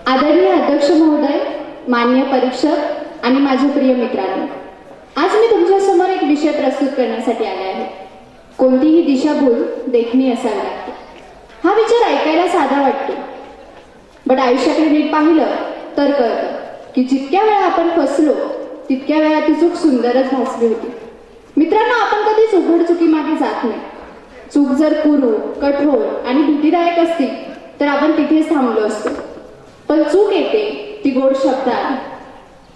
आदरणीय अध्यक्ष महोदय, मान्य परीक्षक आणि माझे प्रिय मित्रांनो, आज मी तुमच्यासमोर एक विषय प्रस्तुत करण्यासाठी आले आहे. कोणतीही दिशाभूल देखणी असावी लागते. हा विचार ऐकायला साधा वाटतो, बट आयुष्याकडे नीट पाहिलं तर कळतं की जितक्या वेळा आपण फसलो तितक्या वेळा ती चूक सुंदरच भासली होती. मित्रांनो, आपण कधीच उघड चुकीमागे जात नाही. चूक जर कुरूप, कठोर आणि भीतीदायक असती तर आपण तिथेच थांबलो असतो. पण चूक येते ती गोड शब्दात,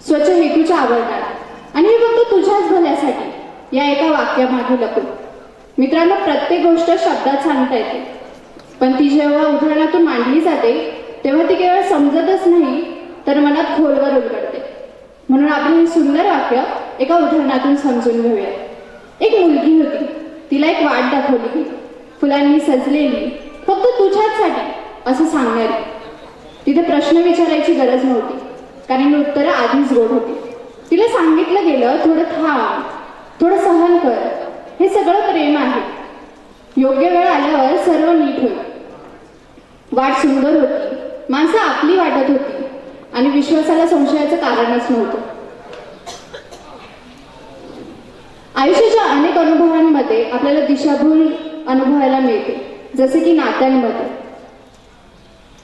स्वच्छ हेतूच्या आवरणात आणि हे फक्त तुझ्याच भल्यासाठी या एका वाक्यामागे लपून. मित्रांनो, प्रत्येक गोष्ट शब्दात सांगता येते, पण ती जेव्हा उदाहरणातून मांडली जाते तेव्हा ती केवळ समजतच नाही तर मनात खोलवर उलगडते. म्हणून आपण हे सुंदर वाक्य एका उदाहरणातून समजून घेऊया. एक मुलगी होती, तिला एक वाट दाखवली गेली, फुलांनी सजलेली, फक्त तुझ्याचसाठी असं सांगणारी. तिथे प्रश्न विचारायची गरज नव्हती, कारण उत्तरं आधीच गोड होती. तिला सांगितलं गेलं, थोडं थांब, थोडं सहन कर, हे सगळं प्रेम आहे. योग्य वेळ आल्यावर सर्व नीट होईल. वाट सुंदर होती, माणसं आपली वाटत होती आणि विश्वासाला संशयाचं कारणच नव्हतं. आयुष्याच्या अनेक अनुभवांमध्ये आपल्याला दिशाभूल अनुभवायला मिळते, जसे की नात्यांमध्ये.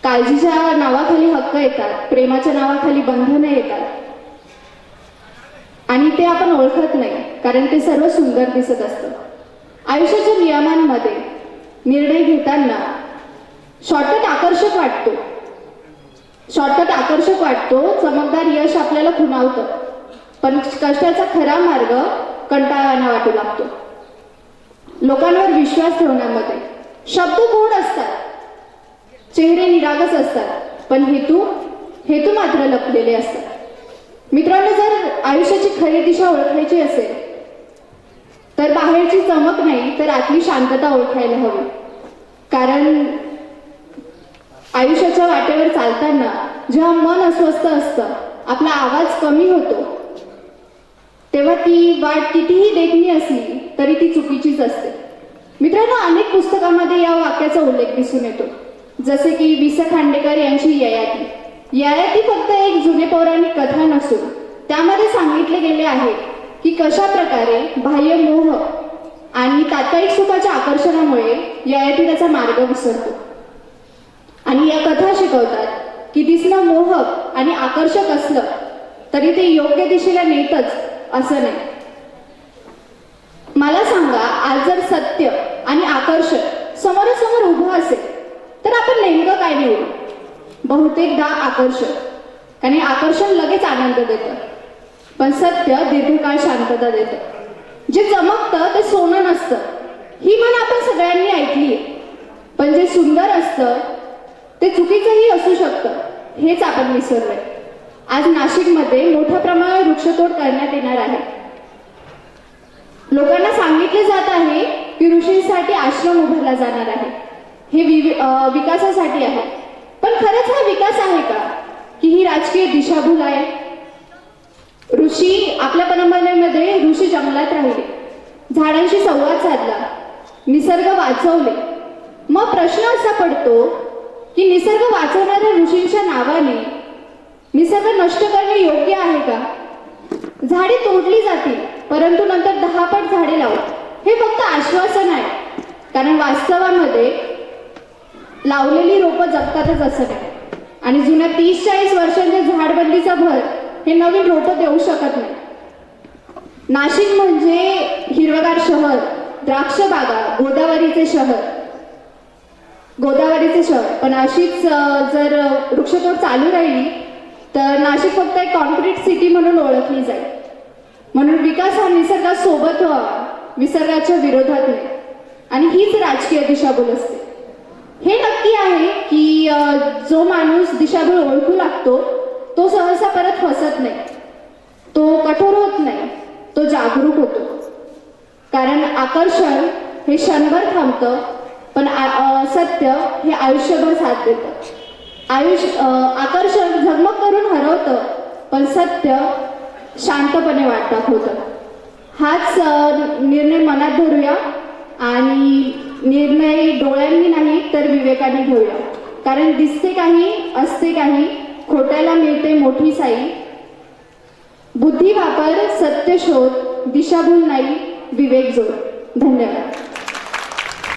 काळजीच्या नावाखाली हक्क येतात, प्रेमाच्या नावाखाली बंधनं येतात आणि ते आपण ओळखत नाही, कारण ते सर्व सुंदर दिसत असतं. आयुष्याच्या नियमांमध्ये निर्णय घेताना शॉर्टकट आकर्षक वाटतो, चमकदार यश आपल्याला खुणावतं, पण कष्टाचा खरा मार्ग कंटाळवाणा वाटू लागतो. लोकांवर विश्वास ठेवण्यामध्ये शब्द गोड असतात, चेहरे निरागस असतात, पण हेतू मात्र लपलेले असतात. मित्रांनो, जर आयुष्याची खरी दिशा ओळखायची असेल तर बाहेरची चमक नाही तर आतली शांतता ओळखायला हवी. कारण आयुष्याच्या वाटेवर चालताना जेव्हा मन अस्वस्थ असतं, आपला आवाज कमी होतो, तेव्हा ती वाट कितीही देखणी असली तरी ती चुकीचीच असते. मित्रांनो, अनेक पुस्तकामध्ये या वाक्याचा उल्लेख दिसून येतो, जसे की वि. स. खांडेकर यांची ययाती. ययाती फक्त एक जुने पौराणिक कथा नसून त्यामध्ये सांगितले गेले आहे की कशा प्रकारे बाह्य मोह आणि तात्कालिक सुखाच्या आकर्षणामुळे ययाती त्याचा मार्ग विसरतो. आणि या कथा शिकवतात की दिसणं मोहक आणि आकर्षक असलं तरी ते योग्य दिशेला नेतच असं नाही. मला सांगा, आज जर सत्य आणि आकर्षक समोरासमोर उभं असेल तर आपण नेमकं काय निवडू? बहुतेकदा आकर्षक, कारण आकर्षण लगेच आनंद देतं, पण सत्य दीर्घकाळ शांतता देतं. जे चमकतं ते सोनं नसतं, ही म्हण आपण सगळ्यांनी ऐकली, पण जे सुंदर असतं ते चुकीचंही असू शकतं, हेच आपण विसरलोय. आज नाशिकमध्ये मोठ्या प्रमाणावर वृक्षतोड करण्यात येणार आहे. लोकांना सांगितले जात आहे की ऋषींसाठी आश्रम उभारला जाणार आहे, हे विकासासाठी आहे. पण खरंच हा विकास आहे का, की ही राजकीय दिशाभूल आहे? ऋषी आपल्या परंपरेमध्ये ऋषी जंगलात राहिले, झाडांशी संवाद साधला, निसर्ग वाचवले. मग प्रश्न असा पडतो की निसर्ग वाचवणाऱ्या ऋषींच्या नावाने निसर्ग नष्ट करणे योग्य आहे का? झाडे तोडली जातील, परंतु नंतर 10 पट झाडे लावू, हे फक्त आश्वासन आहे, कारण वास्तवामध्ये लावलेली रोपं जगतातच असं नाही. आणि जुन्या 30-40 वर्षांच्या झाडबंदीचा भर हे नवीन रोपं देऊ शकत नाही. नाशिक म्हणजे हिरवगार शहर, द्राक्ष बागा, गोदावरीचे शहर. पण अशीच जर वृक्षतोड चालू राहिली तर नाशिक फक्त एक कॉन्क्रीट सिटी म्हणून ओळखली जाईल. म्हणून विकास हा निसर्गासोबत व्हावा, निसर्गाच्या विरोधात नाही. आणि हीच राजकीय दिशाभूल असते. हे नक्की आहे की जो माणूस दिशाभूल ओळखू लागतो तो सहसा परत फसत नाही, तो कठोर होत नाही, तो जागरूक होतो. कारण आकर्षण हे क्षणभर थांबतं, पण सत्य हे आयुष्यभर साथ देतं. आकर्षण झगमग करून हरवतं, पण सत्य शांतपणे वाट दाखवतं. हाच निर्णय मनात धरूया आणि निर्णय डोळ्यांनी नाही तर विवेकाने घेऊया. कारण दिसते काही, असते काही, खोट्याला मिळते मोठी साई. बुद्धी वापर, सत्य शोध, दिशाभूल नाही, विवेक जोड. धन्यवाद.